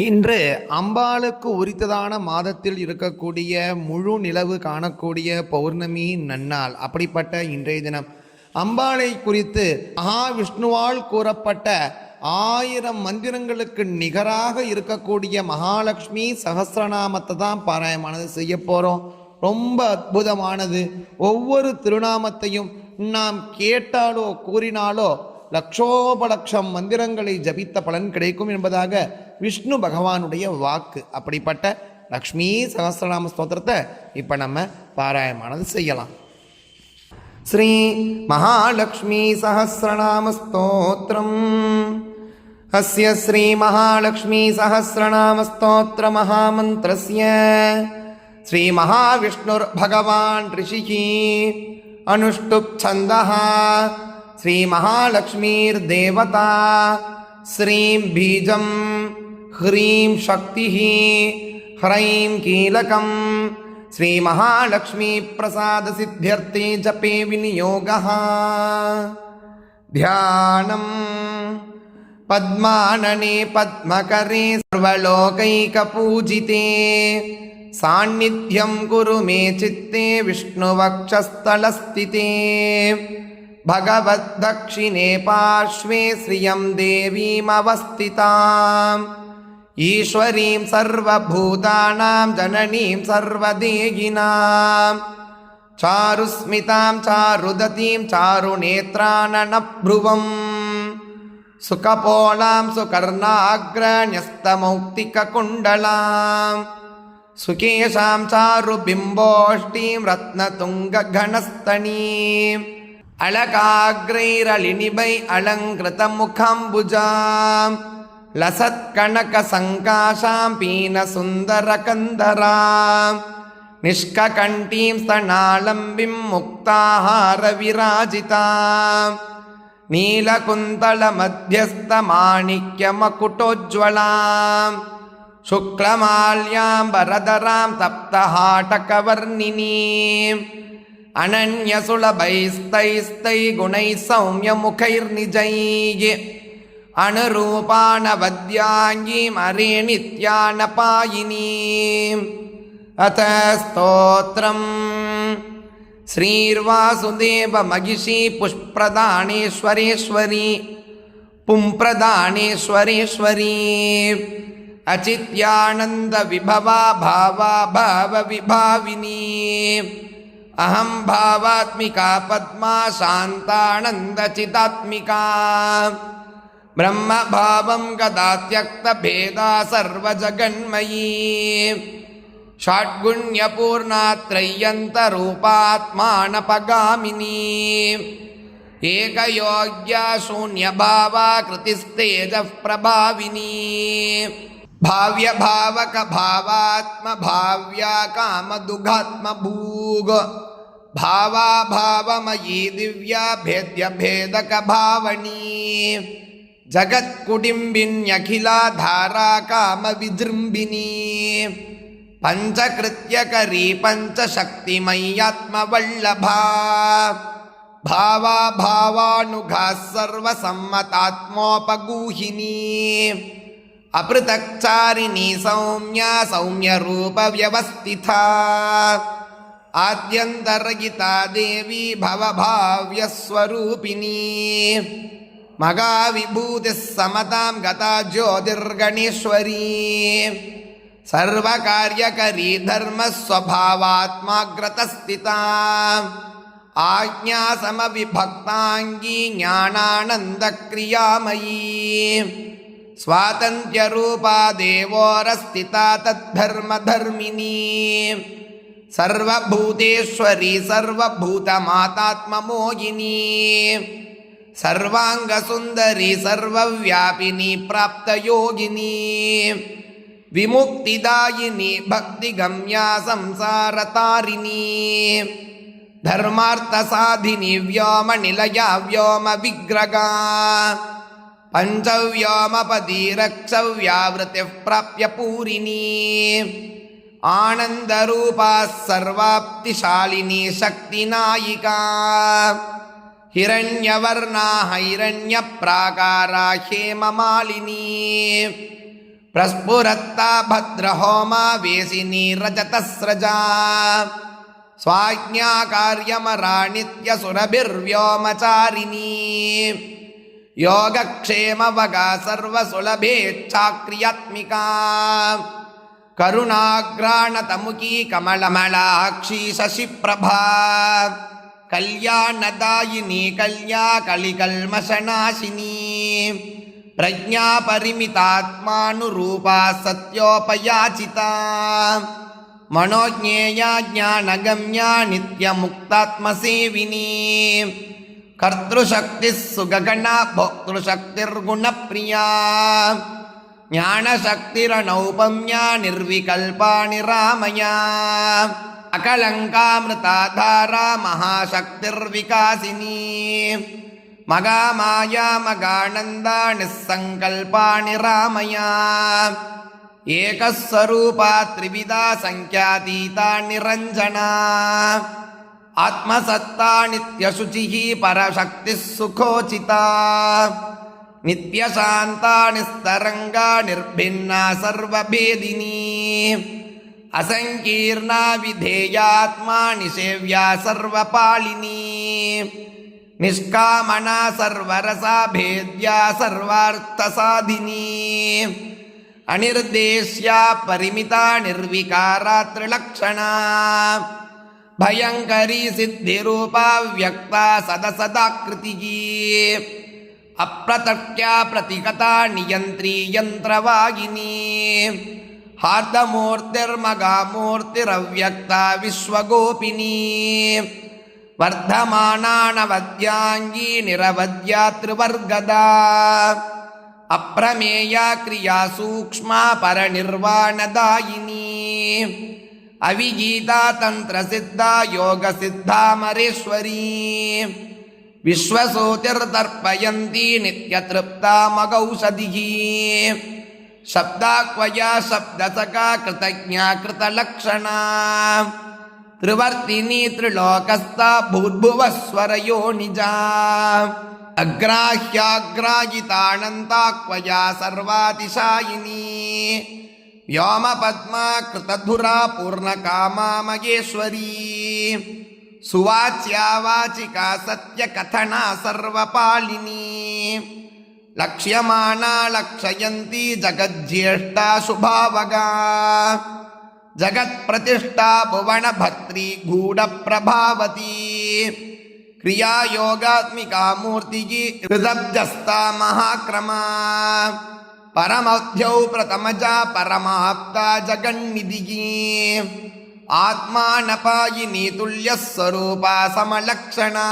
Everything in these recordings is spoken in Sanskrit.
இன்று அம்பாளுக்கு உரித்ததான மாதத்தில் இருக்கக்கூடிய முழு நிலவு காணக்கூடிய பௌர்ணமி நன்னாள். அப்படிப்பட்ட இன்றைய தினம் அம்பாளை குறித்து மகாவிஷ்ணுவால் கூறப்பட்ட 1000 மந்திரங்களுக்கு நிகராக இருக்கக்கூடிய மகாலட்சுமி சகஸ்ரநாமத்தை தான் பாராயணமானது செய்ய போகிறோம். ரொம்ப அற்புதமானது. ஒவ்வொரு திருநாமத்தையும் நாம் கேட்டாலோ கூறினாலோ லட்சோபலட்சம் மந்திரங்களை ஜபித்த பலன் கிடைக்கும் என்பதாக விஷ்ணு பகவானுடைய வாக்கு. அப்படிப்பட்ட லக்ஷ்மி சகஸ்ரநாம ஸ்தோத்திரத்தை இப்போ நம்ம பாராயணமானது செய்யலாம். ஸ்ரீ மகாலட்சுமி சகஸ்ரநாம ஸ்தோத்திரம். அஸ்ய ஸ்ரீ மகாலட்சுமி சகஸ்ரநாம ஸ்தோத்திர மகாமந்திரஸ்ய ஸ்ரீ மகாவிஷ்ணுர் பகவான் ரிஷிஹி அனுஷ்டுப் சந்தஹ श्री महालक्ष्मीर्देवता श्रीं बीजं ह्रीं शक्तिः ह्रैं कीलकं श्री महालक्ष्मी प्रसाद सिद्ध्यर्थे जपे विनियोगः. ध्यानं पद्मानने पद्मकरे सर्वलोकैकपूजिते सान्निध्यं कुरु मे चित्ते विष्णुवक्षस्थलस्थिते भगवद्दक्षिणे पार्श्वे श्रियं देवीमवस्थिताम् ईश्वरीं सर्वभूतानां जननीं सर्वदेहिनां चारुस्मितां चारुदतीं चारुनेत्राननभ्रुवं सुकपोलां सुकर्णाग्रण्यस्तमौक्तिककुण्डलां सुकेशां चारुबिम्बोष्टीं रत्नतुङ्गघनस्तनीं अलकाग्रैरलिनिभै अलङ्कृतमुखाम्बुजां लसत्कनकसङ्काशां पीनसुन्दरकन्दरां निष्ककण्ठीं स्तनालम्बिं मुक्ताहारविराजितां नीलकुन्तलमध्यस्थमाणिक्यमकुटोज्ज्वलां शुक्लमाल्याम्बरधरां तप्तहाटकवर्णिनीं अनन्यसुलभैस्तैस्तैगुणैः सौम्यमुखैर्निजैः अनुरूपानवद्याङ्गीम् अरे नित्यानपायिनीम्. अथ स्तोत्रम्. श्रीर्वासुदेवमहिषी पुष्प्रदानेश्वरेश्वरी पुंप्रदानेश्वरेश्वरी अचित्यानन्दविभवा भावा भावविभाविनी अहं भावात्मिका पद्मा शान्तानन्दचिदात्मिका ब्रह्मभावं गदा त्यक्तभेदा सर्वजगन्मयी षड्गुण्यपूर्णा त्रय्यन्तरूपात्मानपगामिनी एकयोग्या शून्यभावा कृतिस्तेजः प्रभाविनी भाव्यभावक भावात्मभाव्या कामदुघात्मभूग भावा भावमयी दिव्या भेद्यभेदक भावनी जगत्कुटिम्बिन्यखिलाधारा कामविजृम्भिनी पञ्चकृत्यकरी पञ्चशक्तिमय्यात्मवल्लभा भावा भावानुगा सर्वसम्मतात्मोपगूहिनी अपृथक्चारिणी सौम्या सौम्यरूपव्यवस्थिता आद्यन्तरहिता देवी भवभाव्यस्वरूपिणी मगाविभूतिः समतां गता ज्योतिर्गणेश्वरी सर्वकार्यकरी धर्मस्वभावात्माग्रतस्थिता आज्ञासमविभक्ताङ्गी ज्ञानानन्दक्रियामयी स्वातन्त्र्यरूपा देवोरस्थिता तद्धर्मधर्मिणी सर्वभूतेश्वरी सर्वभूतमातात्ममोहिनी सर्वाङ्गसुन्दरी सर्वव्यापिनी प्राप्तयोगिनी विमुक्तिदायिनी भक्तिगम्या संसारतारिणी धर्मार्थसाधिनी व्योमनिलया व्योमविग्रगा पञ्चव्योमपदी रक्षव्यावृतिः प्राप्य पूरिणी आनन्दरूपा सर्वाप्तिशालिनी शक्तिनायिका हिरण्यवर्णा हिरण्यप्राकारा हेममालिनी प्रस्फुरत्ता भद्रहोमा वेशिनी रजतस्रजा स्वाज्ञाकार्यमराणित्यसुरभिर्व्योमचारिणी योगक्षेमवगा सर्वसुलभेच्छाक्रियात्मिका करुणाग्राणतमुखी कमलमलाक्षी शशिप्रभा कल्याणदायिनी कल्याकलिकल्मषनाशिनी प्रज्ञापरिमितात्मानुरूपा सत्योपयाचिता मनोज्ञेया ज्ञानगम्या नित्यमुक्तात्मसेविनी कर्तृशक्तिः सुगगना भोक्तृशक्तिर्गुणप्रिया ज्ञानशक्तिरनौपम्या निर्विकल्पा निरामया अकलङ्कामृताधारा महाशक्तिर्विकासिनी मगामाया मगानन्दा निस्सङ्कल्पा निरामया एकस्वरूपा त्रिविधा संख्यातीता निरञ्जना आत्मसत्ता नित्यशुचिः परशक्तिः सुखोचिता नित्यशान्ता निस्तरङ्गा निर्भिन्ना सर्वभेदिनी असंकीर्णा विधेयात्मा निसेव्या सर्वपालिनी निष्कामना सर्वरसा भेद्या सर्वार्थसाधिनी अनिर्देश्या परिमिता निर्विकारा त्रिलक्षणा भयंकरी सिद्धिरूपा व्यक्ता सदसदाकृतिः अप्रतक्या प्रतिगता नियंत्री यंत्रवागिनी हार्दमूर्तिर्मगामूर्तिरव्यक्ता विश्वगोपिनी वर्धमानानवद्यांगी निरवद्या त्रिवर्गदा अप्रमेया क्रिया सूक्ष्मा परनिर्वाणदायिनी अविगीता तंत्रसिद्धा योगसिद्धामरेश्वरी विश्वसूतिर्दर्पयन्ती नित्यतृप्ता मगौषधिः शब्दाक्वया शब्दसका कृतज्ञा कृतलक्षणा त्रिवर्तिनी त्रिलोकस्था भूर्भुवस्वरयोनिजा अग्राह्याग्रायितानन्ताक्वया सर्वातिशायिनी व्योमपद्मा कृतधुरा पूर्णकामा मगेश्वरी सुवाच्या वाचिका सत्यकथना सर्वपालिनी लक्ष्यमाना लक्षयन्ती जगज्येष्ठा शुभावगा जगत्प्रतिष्ठा भुवनभर्त्री गूढप्रभावती क्रियायोगात्मिका मूर्तिः ऋतब्जस्ता महाक्रमा परमौध्यौ प्रथमजा परमाप्ता जगन्निधिः आत्मानपायिनी तुल्यस्वरूपा समलक्षणा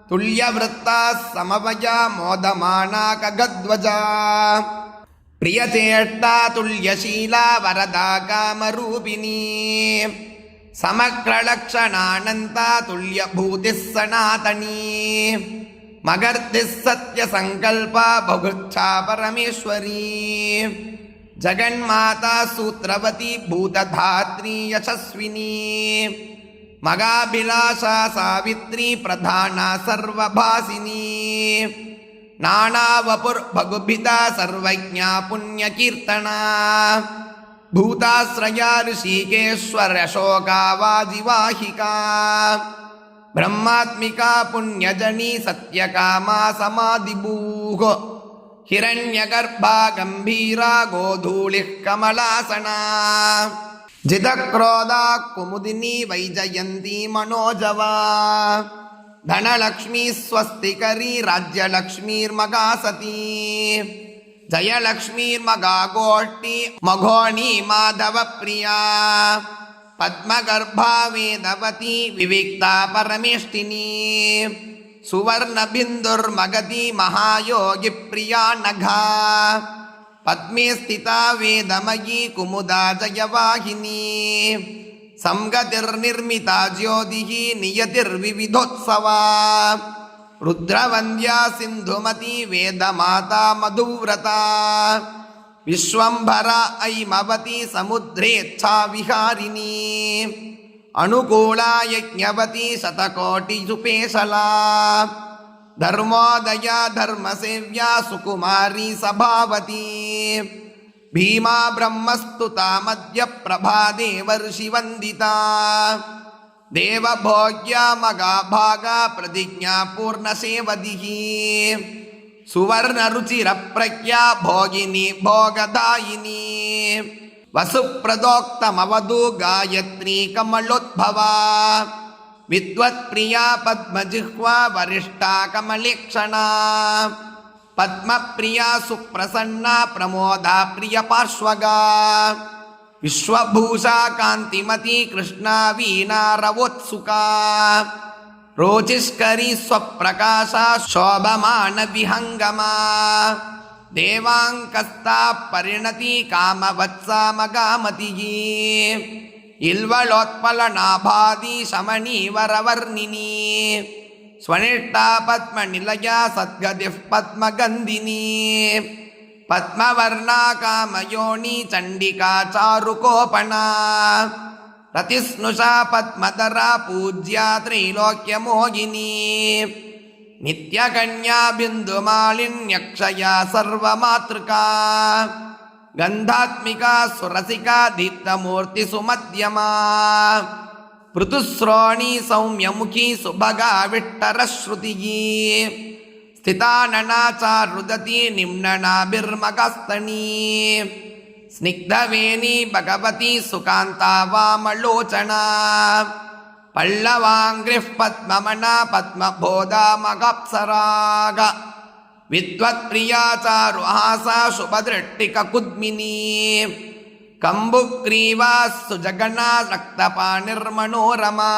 तुल्यवृत्ता समवया मोदमाना खगध्वजा प्रियचेष्टा तुल्यशीला वरदा कामरूपिणी समग्रलक्षणानन्ता तुल्यभूतिः सनातनी मगर्तिः सत्यसङ्कल्पा बहुच्छा परमेश्वरी जगन्माता सूत्रवती भूतधात्री यशस्विनी मगाभिलाषा सावित्री प्रधाना सर्वभासिनी नानावपुर्भगुभिदा सर्वज्ञा पुण्यकीर्तना भूताश्रया ऋषिकेश्वरशोका वाजिवाहिका ब्रह्मात्मिका पुण्यजनी सत्यकामा समाधिभूः हिरण्यगर्भा गंभीरा गोधूलिः कमलासना जितक्रोधा कुमुदिनी वैजयन्ती मनोजवा धनलक्ष्मी स्वस्तिकरी राज्यलक्ष्मीर्मगासती जयलक्ष्मीर्मगागोष्ठी मघोणी माधवप्रिया पद्मगर्भा वेदवती विविक्ता परमेष्टिनी सुवर्णबिन्दुर्मगधी महायोगिप्रिया नघा पद्मे स्थिता वेदमयी कुमुदा जयवाहिनी संगतिर्निर्मिता ज्योतिः नियतिर्विविधोत्सवा रुद्रवन्द्या सिन्धुमती वेदमाता मधुव्रता विश्वम्भरा ऐमवती समुद्रेच्छा विहारिणी अनुकूला यज्ञवती शतकोटिजुपेशला धर्मोदया धर्मसेव्या सुकुमारी सभावती ಭೀಮಾ ಬ್ರಹ್ಮಸ್ತುತಾ ಮಧ್ಯ ಪ್ರಭಾದೇ ವರ್ಷಿವಂದಿತಾ ದೇವಭೋಗ್ಯ ಮಗಾಭಾಗ ಪ್ರತಿಜ್ಞಾ ಪೂರ್ಣ ಸೇವದಿಹಿ ಸುವರ್ಣ ರುಚಿರ ಪ್ರಜ್ಞಾ ಭೋಗಿನಿ ಭೋಗದಾಯಿನಿ ವಸುಪ್ರದೋಕ್ತಮವಧೂ ಗಾಯತ್ರಿ ಕಮಲೋದ್ಭವ ವಿದ್ವತ್ಪ್ರಿಯಾ ಪದ್ಮಜಿಹ್ವಾ ವರಿಷ್ಠಾ ಕಮಲೇಕ್ಷಣಾ ಪದ್ಮಪ್ರಿಯಾ ಸುಪ್ರಸನ್ನ ಪ್ರಮೋದಾ ಪ್ರಿಯ ಪಾರ್ಶ್ವಗಾ ವಿಶ್ವಭೂಷಾ ಕಾಂತಿಮತಿ ಕೃಷ್ಣಾ ವೀಣಾ ರವೋತ್ಸುಕಾ ರೋಚಿಷ್ಕರಿ ಸ್ವಪ್ರಕಾಶ ಶೋಭಮಾನ ವಿಹಂಗಮಾ ದೇವಾಂಕಸ್ತಾ ಪರಿಣತಿ ಕಾಮವತ್ಸಾ ಮಗಾಮತಿ ಇಲ್ವಳೋತ್ಪಲನಾಭಾದಿ ಶಮಣೀವರವರ್ಣಿನಿ ಸ್ವನಿಷ್ಠಾ ಪದ್ಮನಿಲಯ ಸದ್ಗತಿಃ ಪದ್ಮಗಂಧಿನಿ ಪದ್ಮವರ್ಣಾ ಕಾಮಯೋನಿ ಚಂಡಿಕಾ ಚಾರುಕೋಪಣಾ ರತಿಸ್ನುಷಾ ಪದ್ಮಧರಾ ಪೂಜ್ಯಾ ತ್ರೈಲೋಕ್ಯಮೋಹಿನಿ ನಿತ್ಯಕನ್ಯಾ ಬಿಂದುಮಾಲಿನ್ಯಕ್ಷಯಾ ಸರ್ವಮಾತೃಕಾ ಗಂಧಾತ್ಮಿಕಾ ಸುರಸಿಕಾ ದೀಪ್ತಮೂರ್ತಿ ಸುಮಧ್ಯಮಾ ಪೃಥುಶ್ರೋಣಿ ಸೌಮ್ಯಮುಖಿ ಸುಭಗಾ ವಿಟ್ಟರಶ್ರುತಿಯೀ ಸ್ಥಿತಾನನಾಚಾರುದತಿ ನಿಮ್ನನಾಭಿರ್ಮಗಸ್ತನೀ ಸ್ನಿಗ್ಧವೇಣಿ ಭಗವತಿ ಸುಕಾಂತಾ ವಾಮಲೋಚನಾ ಪಲ್ಲವಾಂಗ್ರಿಃ ಪದ್ಮಮನಾ ಪದ್ಮಬೋಧಾ ಮಗಾಪ್ಸರಾಗ ವಿದ್ವತ್ಪ್ರಿಯಾ ಚಾರುಹಾಸಾ ಶುಭದೃಷ್ಟಿಕ ಕುದ್ಮಿನಿ ಕಂಬುಗ್ರೀವಾ ಸುಜಗಣಾ ರಕ್ತಪಾಣಿರ್ಮನೋರಮಾ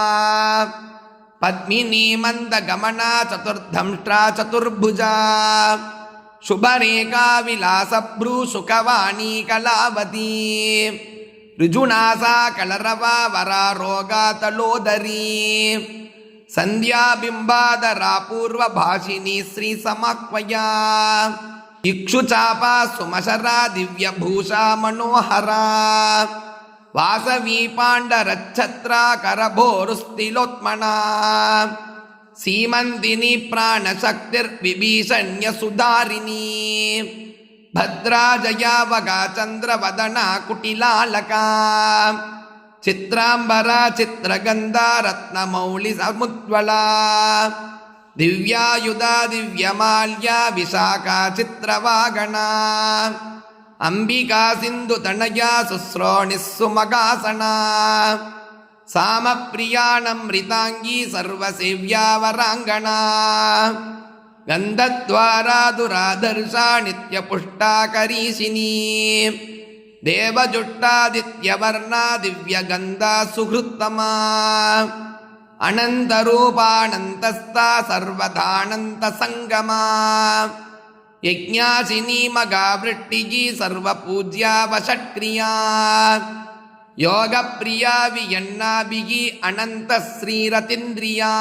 ಪದ್ಮಿನಿ ಮಂದಗಮನಾ ಚತುರ್ಧಂಷ್ಟ್ರಾ ಚತುರ್ಭುಜಾ ಶುಭರೇಖಾ ವಿಲಾಸಭ್ರೂ ಸುಖವಾಣಿ ಕಲಾವತಿ ಋಜುನಾಸಾ ಕಲರವಾ ವರಾರೋಗಾ ತಲೋದರೀ ಸಂಧ್ಯಾಬಿಂಬಾದರಾ ಪೂರ್ವಭಾಷಿಣಿ ಶ್ರೀ ಸಮಾಕ್ವಯಾ ಇಕ್ಷುಚಾಪಾ ಸುಮಶರಾ ದಿವ್ಯಭೂಷಾ ಮನೋಹರಾ ವಾಸವೀ ಪಾಂಡರಚ್ಛತ್ರಾ ಕರಭೋರುಸ್ತಿಲೋತ್ಮನಾ ಸೀಮಂತಿನಿ ಪ್ರಾಣಶಕ್ತಿರ್ವಿಭೀಷಣ್ಯ ಸುಧಾರಿಣೀ ಭದ್ರಾ ಜಯಾ ವಗಾ ಚಂದ್ರವದನಾ ಕುಟಿಲಾಲಕಾ ಚಿತ್ರಾಂಬರಾ ಚಿತ್ರಗಂಧಾ ರತ್ನಮೌಳಿ ಸಮುಜ್ವಲಾ ದಿವ್ಯಾಯುಧಾ ದಿವ್ಯಮಾಲ್ಯಾ ವಿಶಾಖಾ ಚಿತ್ರವಾಗಣಾ ಅಂಬಿಕಾ ಸಿಂಧುತನಯಾ ಸುಶ್ರೋಣಿಃ ಸುಮಗಾಸನಾ ಸಾಮಪ್ರಿಯಾನಮೃತಾಂಗೀ ಸರ್ವಸೇವ್ಯಾ ವರಾಂಗಣಾ ಗಂಧದ್ವಾರಾ ದುರಾಧರ್ಷಾ ನಿತ್ಯಪುಷ್ಟಾ ಕರೀಶಿನೀ ದೇವಜುಟ್ಟಾದಿತ್ಯವರ್ಣಾ ದಿವ್ಯಗಂಧಾ ಸುಹೃತ್ತಮಾ ಅನಂತರೂಪಾನಂತಸ್ಥಾ ಸರ್ವದಾನಂತ ಸಂಗಮಾ ಯಜ್ಞಾಸಿನಿ ಮಗಾವೃಟ್ಟಿಗಿ ಸರ್ವಪೂಜ್ಯಾ ವಷಟ್ಕ್ರಿಯಾ ಯೋಗಪ್ರಿಯಾ ವಿಯನ್ನಾಭಿಗಿ ಅನಂತ ಶ್ರೀರತೀಂದ್ರಿಯಾ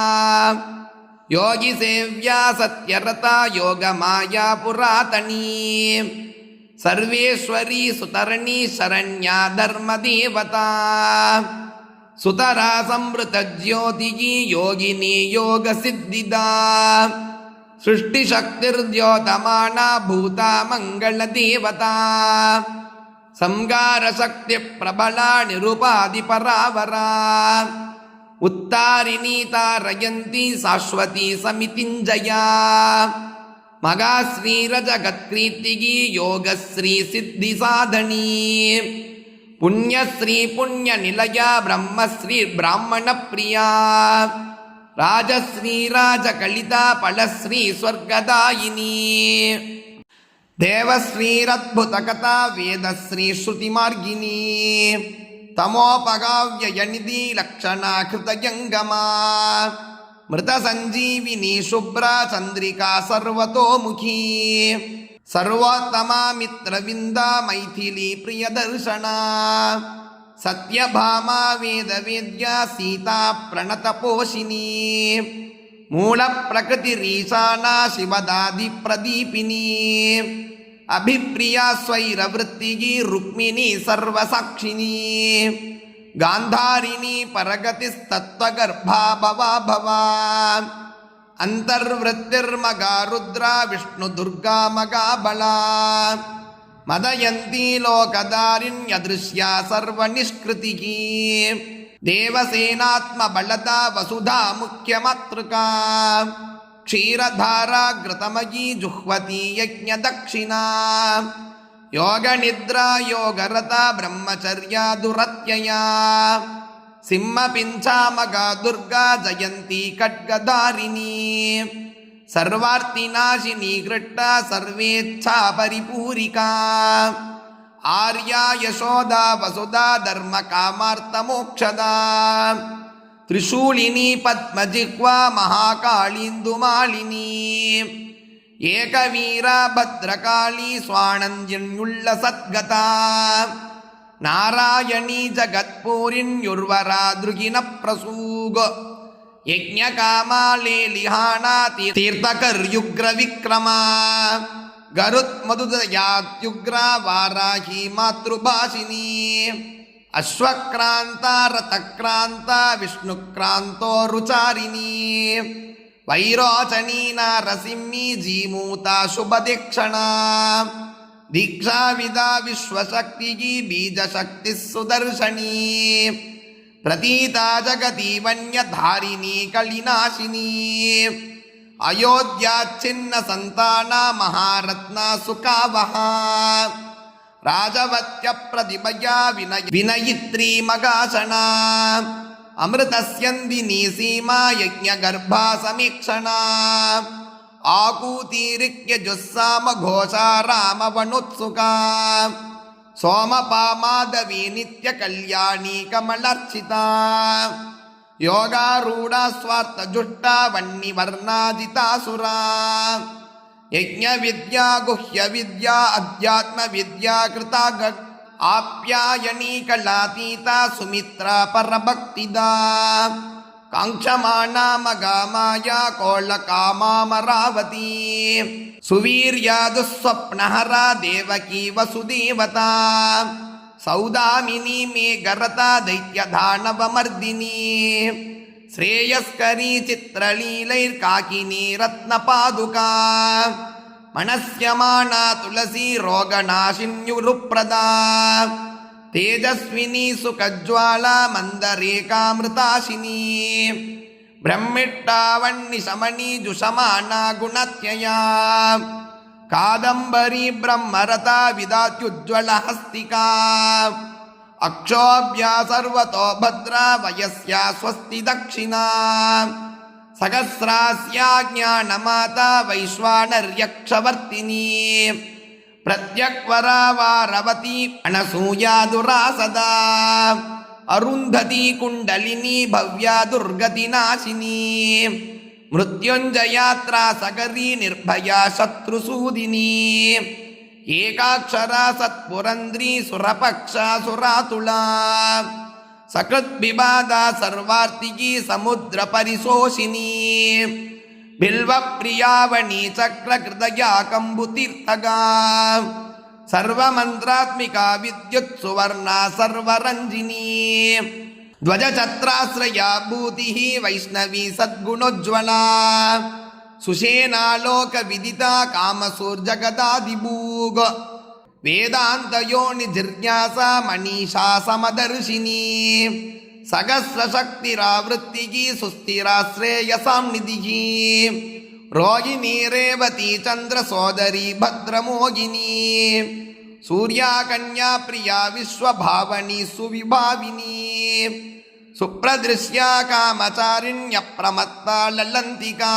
ಯೋಗಿ ಸೇವ್ಯಾ ಸತ್ಯರತಾ ಯೋಗಮಾಯಾ ಪುರಾತನೀ ಸರ್ವೇಶ್ವರಿ ಸುತರಣಿ ಶರಣ್ಯಾ ಧರ್ಮದೇವತಾ ಸುತರಾ ಸಂವೃತ ಜ್ಯೋತಿಗಿ ಯೋಗಿನಿ ಯೋಗ ಸಿದ್ಧಿದಾ ಸೃಷ್ಟಿಶಕ್ತಿರ್ದ್ಯೋತಮಾನಾ ಭೂತಾ ಮಂಗಳ ದೇವತಾ ಸಂಗಾರ ಶಕ್ತಿ ಪ್ರಬಲಾ ನಿರುಪಾಧಿ ಪರಾವರಾ ಉತ್ತಾರಿಣೀ ತಾರಯಂತಿ ಶಾಶ್ವತಿ ಸಮಿತಿಂಜಯಾ ಮಗಾಶ್ರೀ ರಜಗತ್ಕೀರ್ತಿಗಿ ಯೋಗಶ್ರೀ ಸಿದ್ಧಿ ಸಾಧನೀ ಪುಣ್ಯಶ್ರೀ ಪುಣ್ಯ ನಿಲಯ ಬ್ರಹ್ಮಶ್ರೀ ಬ್ರಾಹ್ಮಣ ಪ್ರಿಯಾ ರಾಜಶ್ರೀ ರಾಜಕಲಿತಾ ಫಲಶ್ರೀ ಸ್ವರ್ಗದಾಯಿನಿ ದೇವಶ್ರೀರದ್ಭುತ ಕಥಾ ವೇದಶ್ರೀ ಶ್ರುತಿಮಾರ್ಗಿನಿ ತಮೋಪಗಾವ್ಯಯನಿಧಿ ಲಕ್ಷಣಾ ಕೃತಯಂಗಮಾ ಮೃತ ಸಂಜೀವಿನಿ ಶುಭ್ರಾ ಚಂದ್ರಿಕಾ ಸರ್ವತೋಮುಖಿ ಸರ್ವೋತ್ತಮಾ ಮಿತ್ರವಿಂದ ಮೈಥಿಲಿ ಪ್ರಿಯದರ್ಶನಾ ಸತ್ಯಭಾಮಾ ವೇದವೇದ್ಯಾ ಸೀತಾ ಪ್ರಣತಪೋಷಿಣೀ ಮೂಲ ಪ್ರಕೃತಿರೀಶಾನಾ ಶಿವದಾದಿ ಪ್ರದೀಪಿನಿ ಅಭಿಪ್ರಿಯಾ ಸ್ವೈರವೃತ್ತಿಗಿ ರುಕ್ಮಿಣಿ ಸರ್ವಸಾಕ್ಷಿಣಿ ಗಾಂಧಾರಿಣಿ ಪರಗತಿಸ್ತತ್ವಗರ್ಭಾ ಭವಾ ಭವಾ ಅಂತರ್ವೃತ್ತಿರ್ಮಗಾ ರುದ್ರಾ ವಿಷ್ಣು ದುರ್ಗಾ ಮಗಾ ಬಲಾ मदयन्ती लोकदारिण्यदृश्या सर्वनिष्कृतिः देवसेनात्मबलदा वसुधा मुख्यमातृका क्षीरधारा घृतमयी जुह्वती यज्ञदक्षिणा योगनिद्रा योगरता ब्रह्मचर्या दुरत्यया सिंहपिञ्चामगा दुर्गा जयन्ती खड्गधारिणी सर्वार्थिनाशिनी गृट्टा सर्वेच्छा परिपूरिका आर्या यशोदा वसुधा धर्मकामार्थमोक्षदा त्रिशूलिनी पद्मजिह्वा महाकाळीन्दुमालिनी एकवीरा भद्रकाली स्वानन्दिन्युल्लसद्गता नारायणी जगत्पूरिण्युर्वरा दृगिनप्रसूग यज्ञकामा लेलिहाना तीर्थकर्युग्रविक्रमा गरुत्मधुदयात्युग्रा वाराही मातृभाषिनी अश्वक्रान्ता रथक्रान्ता विष्णुक्रान्तो रुचारिणी वैरोचनी नारसिंही जीमूता शुभदीक्षणा दीक्षाविदा विश्वशक्तिः बीजशक्तिः सुदर्शनी प्रतीता जगती वन्यधारिणी कलिनाशिनी अयोध्याच्छिन्न संताना महारत्ना सुखावहा राजवत्य प्रतिभया विनयित्री मगासना अमृतस्यन्दिनी सीमा यज्ञगर्भा समीक्षणा आकूतिरिक्य जुस्साम घोषा रामवनोत्सुका सोमपा माधवी नित्य कल्याणी कमलार्चिता योगारूढ़ा स्वार्थ जुष्टा वह्निवर्णाजितासुरा यज्ञ विद्या गुह्य विद्या अध्यात्म विद्या कृता आप्यायनी कलातीता सुमित्रा परभक्तिदा कांक्षमाणा मगामाया कोलकामामरावती सुवीर्या दुःस्वप्नहरा देवकी वसुदेवता सौदामिनी मेघरता दैत्यदानवमर्दिनी श्रेयस्करी चित्रलीलैर्काकिनी रत्नपादुका मनस्यमाना तुलसी रोगनाशिन्युरुप्रदा तेजस्विनी सुखज्वाला मन्दरेकामृताशिनी ब्रह्मिट्टावन्निशमनी जुषमाना गुणत्यया कादम्बरी ब्रह्मरता विदात्युज्ज्वलहस्तिका अक्षोभ्या सर्वतो भद्रा वयस्या स्वस्ति दक्षिणा सहस्रास्या ज्ञानमाता वैश्वानर्यक्षवर्तिनी प्रत्यक्वरा वारवती अनसूया दुरासदा अरुन्धती कुण्डलिनी भव्या दुर्गतिनाशिनी मृत्युञ्जयात्रा सकरी निर्भया शत्रुसूदिनी एकाक्षरा सत्पुरन्द्री सुरपक्षा सुरातुला सकृद्विवादा सर्वार्तिकी समुद्र परिशोषिनी बिल्वप्रियावणी चक्रकृतया कम्बुतीर्थगा सर्वमन्त्रात्मिका विद्युत् सुवर्णा सर्वरञ्जिनी ध्वजछत्राश्रया भूतिः वैष्णवी सद्गुणोज्ज्वला सुषेणालोकविदिता कामसूर्जगदादिभूग वेदान्तयोनिजिज्ञासा मनीषा समदर्शिनी सहस्रशक्तिरावृत्तिः सुस्थिराश्रेयसां निधिः रोहिणी रेवती चन्द्रसोदरी भद्रमोगिनी सूर्या कन्या प्रिया विश्वभावनी सुविभाविनी सुप्रदृश्या कामचारिण्यप्रमत्ता ललन्तिका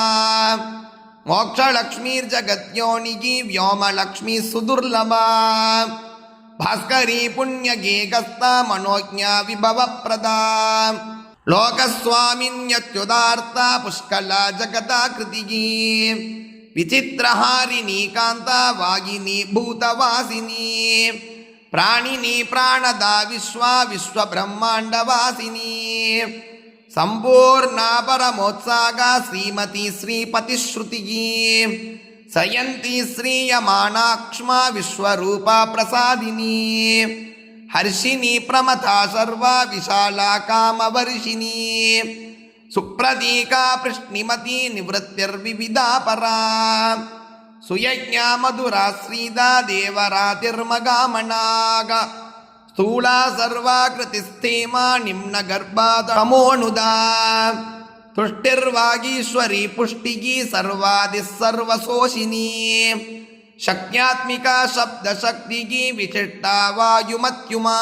मोक्षलक्ष्मीर्जगत्योनिः व्योमलक्ष्मी सुदुर्लभा भास्करी पुण्यगेकस्ता मनोज्ञा विभवप्रदा लोकस्वामिन्यत्युदार्ता पुष्कला जगदाकृतिः विचित्रहारिणी कान्ता वागिनी भूतवासिनी प्राणिनी प्राणदा विश्वा विश्वब्रह्माण्डवासिनी सम्पूर्णा परमोत्सागा श्रीमती श्रीपतिश्रुतिः सयन्ती श्रीयमाणाक्ष्मा विश्वरूपा प्रसादिनी हर्षिणी प्रमथा सर्वा विशाला कामवर्षिणी सुप्रतीका कृष्णिमती निवृत्तिर्विविधा परा ಸುಯಜ್ಞ ಮಧುರಾಶ್ರೀದ ದೇವರಾತಿರ್ಮಗಾಮಣಾಗ ಸ್ಥೂಲ ಸರ್ವಾಕೃತಿಸ್ಥೇಮ ನಿಮ್ನ ಗರ್ಭಾತಮೋನುದ ತುಷ್ಟಿರ್ವಾಗೀಶ್ವರಿ ಪುಷ್ಟಿಗಿ ಸರ್ವಾದಿಸ್ಸರ್ವಶೋಷಿಣೀ ಶಕ್ತ್ಯಾತ್ಮಿಕಾ ಶಬ್ದಶಕ್ತಿಗಿ ವಿಚಿಷ್ಟಾ ವಾಯುಮತ್ಯುಮಾ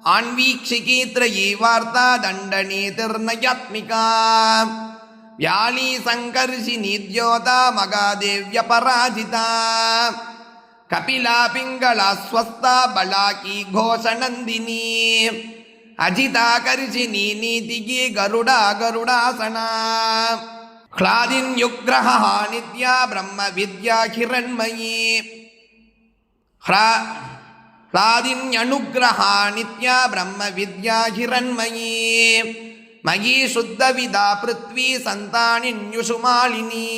ಆನ್ವೀಕ್ಷಿಕಿ ತ್ರಯೀ ವಾರ್ತಾ ದಂಡನೀತಿರ್ನಯಾತ್ಮಿಕಾ ವ್ಯಾಳೀ ಸಂಕರ್ಷಿಣಿ ದ್ಯೋತಾ ಮಗಾದೇವ್ಯ ಪರಾಜಿತಾ ಕಪಿಲಾ ಪಿಂಗಳಾ ಸ್ವಸ್ಥಾ ಬಲಾಕಿ ಘೋಷನಂದಿನಿ ಅಜಿತಾ ಕರ್ಷಿಣಿ ನೀತಿಗಿ ಗರುಡಾಸನ ಹ್ಲಾದಿನ್ಯುಗ್ರಹ ನಿತ್ಯಾ ಬ್ರಹ್ಮ ವಿದ್ಯಾ ಹಿರಣ್ಮಯೀ ಹ್ಲಾದಿನ್ಯನುಗ್ರಹ ನಿತ್ಯಾ ಬ್ರಹ್ಮ ವಿದ್ಯಾ ಹಿರಣ್ಮಯೀ ಮಯೀ ಶುದ್ಧವಿದಾ ಪೃಥ್ವೀ ಸಂತಾನಿನ್ಯುಷುಮಾಲಿನೀ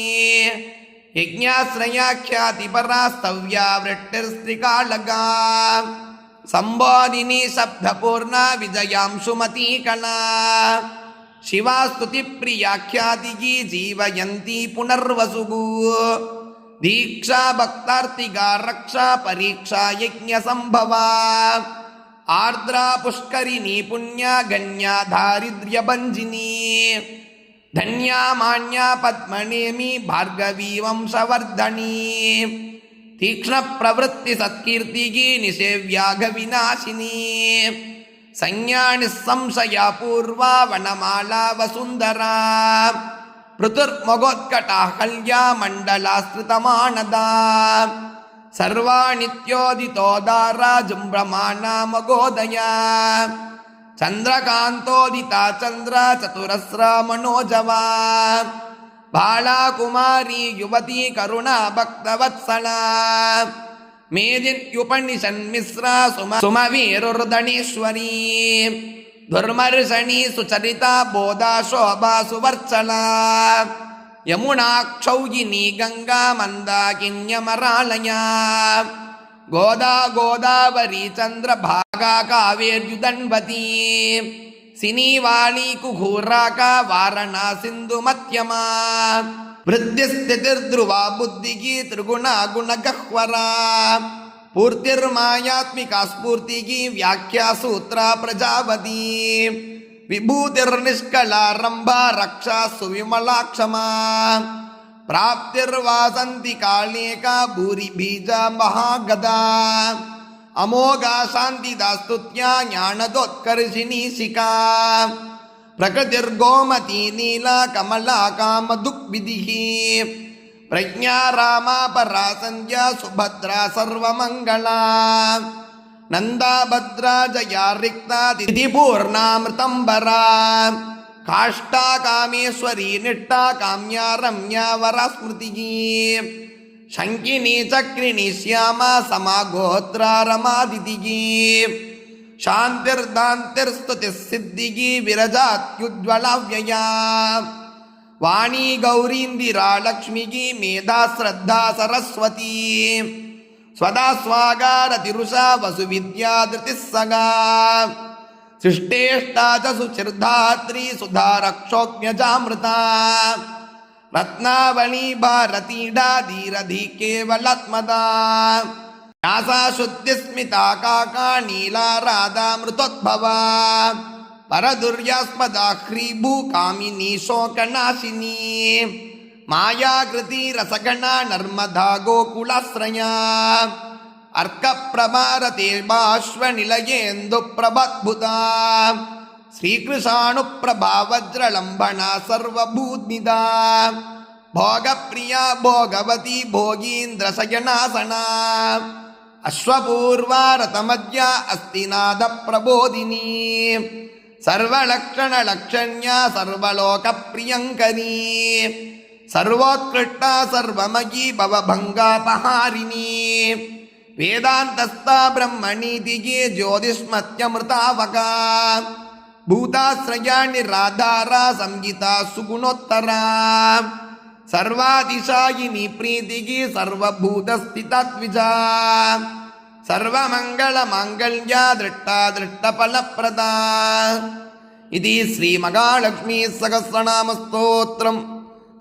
ಯಜ್ಞಾಶ್ರಯಾಖ್ಯಾತಿಪರಾ ಸ್ತವ್ಯಾ ವೃಟ್ಟಿರ್ಸ್ತ್ರಿಕಾಳಗಾ ಸಂಬೋಧಿನಿ ಶಬ್ದಪೂರ್ಣ ವಿಜಯಾಂಶುಮತೀ ಕಲಾ ಶಿವಾ ಸ್ತುತಿಪ್ರಿಯಾಖ್ಯಾತಿಗಿ ಜೀವಯಂತಿ ಪುನರ್ವಸುಗು ದೀಕ್ಷಾ ಭಕ್ತಾರ್ತಿಗಾ ರಕ್ಷಾ ಪರೀಕ್ಷಾ ಯಜ್ಞ ಸಂಭವ ಆರ್ದ್ರಾ ಪುಷ್ಕರಿಣಿ ಪುಣ್ಯ ಗಣ್ಯ ದಾರಿದ್ರ್ಯ ಭಂಜಿನಿ ಧನ್ಯಾ ಮಾನ್ಯ ಪದ್ಮನೇಮಿ ಭಾರ್ಗವೀ ವಂಶವರ್ಧನಿ ತೀಕ್ಷ್ಣ ಪ್ರವೃತ್ತಿ ಸತ್ಕೀರ್ತಿಗಿ ನಿಷೇವ್ಯಾಘ ವಿನಾಶಿನಿ ಸಂಜ್ಞಾನಿ ಸಂಶಯ ಪೂರ್ವ ವನಮಾಲಾ ವಸುಂಧರಾ ಪೃಥುರ್ಮಗೋತ್ಕಟಾ ಕಲ್ಯಾ ಮಂಡಲಾಸ್ತೃತಮಾನದ ಸರ್ವಾಣಿತ್ಯೋದಿತೋದಾರ ಜುಂಬ್ರಮಾಣ ಮಗೋದಯ ಚಂದ್ರಕಾಂತೋದಿತ ಚಂದ್ರ ಚತುರಸ್ರ ಮನೋಜವಾ ಬಾಳಾಕುಮಾರಿ ಯುವತಿ ಕರುಣಾ ಭಕ್ತವತ್ಸಲ ಮೇದಿನ್ಯುಪನಿಷನ್ಮಿಶ್ರ ಸುಮವೀರುರ್ಧಣೀಶ್ವರೀ ದುರ್ಮರ್ಷಣಿ ಸುಚರಿತಾ ಬೋಧಾ ಶೋಭಾ ಸುವರ್ಚಲ ಯಮುನಾಕ್ಷೌಗಿನಿ ಗಂಗಾ ಮಂದಾಕಿನ್ಯಮರಾಲಯ ಗೋದಾವರಿ ಚಂದ್ರಭಾಗಾ ಕಾವೇರ್ಯುದನ್ವತೀ ಸಿನಿವಾಳಿ ಕುಘೂರಾಕ ವಾರಣಾಸಿಂಧು ಮಧ್ಯಮಾ ವೃದ್ಧಿಸ್ಥಿತಿರ್ಧ್ರುವ ಬುದ್ಧಿಗಿ ತ್ರಿಗುಣ ಗುಣಗಹ್ವರ ಪೂರ್ತಿರ್ಮಾಯಾತ್ಮಿಕಾ ಸ್ಫೂರ್ತಿಗಿ ವ್ಯಾಖ್ಯಾ ಸೂತ್ರ ಪ್ರಜಾವತಿ ವಿಭೂತಿರ್ನಿಷ್ಕಳಾರಂಭ ರಕ್ಷಾ ಸುವಿಮಲಾಕ್ಷಮಾ ಪ್ರಾಪ್ತಿರ್ವಾಸಂತಿ ಕಾಳೇಕ ಭೂರಿ ಬೀಜ ಮಹಾಗದಾ ಅಮೋಘಾ ಶಾಂತಿದಾ ಸ್ತುತ್ಯಾ ಜ್ಞಾನದೋತ್ಕರ್ಷಿಣಿ ಶಿಖಾ ಪ್ರಕೃತಿರ್ಗೋಮತಿ ನೀಲಾ ಕಮಲಾ ಕಾಮದುಗ್ವಿದಿಃ ಪ್ರಜ್ಞಾ ರಾಮಾ ಪರಾ ಸಂಧ್ಯಾ ಸುಭದ್ರಾ ಸರ್ವಮಂಗಳಾ ನಂದಾ ಭದ್ರಾ ಜಯಾ ರಿಕ್ತಾ ತಿಥಿಪೂರ್ಣಾಮೃತಂಬರಾ ಕಾಷ್ಟಾ ಕಾಮೇಶ್ವರಿ ನಿಟ್ಟಾ ಕಾಮ್ಯಾ ರಮ್ಯಾ ವರಾ ಸ್ಮೃತಿಃ ಶಂಕಿನಿ ಚಕ್ರಿಣಿ ಶ್ಯಾಮಾ ಸಮಾಗೋತ್ರ ರಮಾದಿತಿಃ ಶಾಂತಿರ್ದಾಂತಿರ್ಸ್ತುತಿಸ್ಸಿದ್ಧಿಗಿ ವಿರಜಾತ್ಯುಜ್ವಲಾವ್ಯಯಾ ವಾಣಿ ಗೌರೀಂದಿರಾ ಲಕ್ಷ್ಮಿಗಿ ಮೇಧಾ ಶ್ರದ್ಧಾ ಸರಸ್ವತೀ ಸ್ವದಾ ಸ್ವಾಗಾರತಿರುಷಾ ವಸುವಿದ್ಯಾ ಧೃತಿಸ್ಸಗಾ ಸೃಷ್ಟೇಷ್ಟಾ ಚ ಸುಚಿರ್ಧಾತ್ರಿ ಸುಧಾ ರಕ್ಷೋಜ್ಞಜಾಮೃತಾ ರತ್ನಾವಳಿ ಭಾರತೀಡಾ ಧೀರಧಿ ಕೇವಲಾತ್ಮದಾ ವ್ಯಾಸಾ ಶುದ್ಧಿಸ್ಮಿತಾ ಕಾಕಾ ನೀಲಾ ರಾಧಾ ಮೃತೋದ್ಭವಾ ಪರದುರ್ಯಾಸ್ಪದಾ ಹ್ರೀಭೂ ಕಾಮಿನಿ ಶೋಕನಾಶಿನಿ ಮಾಯಾಕೃತಿ ರಸಗಣ ನರ್ಮದಾ ಗೋಕುಲಾಶ್ರಯಾ ಅರ್ಕಪ್ರಭಾರತೆ ಬಾಶ್ವನಿಲಯೇಂದು ಪ್ರಭದ್ಭುತಾ ಶ್ರೀಕೃಷಾಣುಪ್ರಭಾ ವಜ್ರಲಂಬಣ ಸರ್ವಭೂತ್ನಿದಾ ಭೋಗಪ್ರಿಯಾ ಭೋಗವತಿ ಭೋಗೀಂದ್ರ ಶಯನಾಸನಾ ಅಶ್ವಪೂರ್ವಾ ರಥಮಧ್ಯ ಅಸ್ತಿನಾದ ಪ್ರಬೋಧಿನಿ ಸರ್ವಲಕ್ಷಣ ಲಕ್ಷಣ್ಯ ಸರ್ವಲೋಕ ಪ್ರಿಯಂಕರೀ ಸರ್ವೋತ್ಕೃಷ್ಟ ಸರ್ವಮಯೀ ಭವಭಂಗಾಪಹಾರಿಣಿ ವೇದಾಂತಸ್ಥ ಬ್ರಹ್ಮಣೀತಿಗೆ ಜ್ಯೋತಿಷ್ಮತ್ಯಮೃತಾವಕ ಭೂತಾಶ್ರಯಾಣಿ ರಾಧಾರ ಸಂಗೀತಾ ಸುಗುಣೋತ್ತರ ಸರ್ವಾತಿಶಾಯಿನಿ ಪ್ರೀತಿಗಿ ಸರ್ವಭೂತಸ್ಥಿತತ್ವಿಜಾ ಸರ್ವಮಂಗಳ ಮಾಂಗಲ್ಯ ದೃಷ್ಟಫಲಪ್ರದಾ इति श्रीमहालक्ष्मी सहस्रनाम स्तोत्रम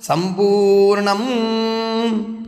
संपूर्णम्।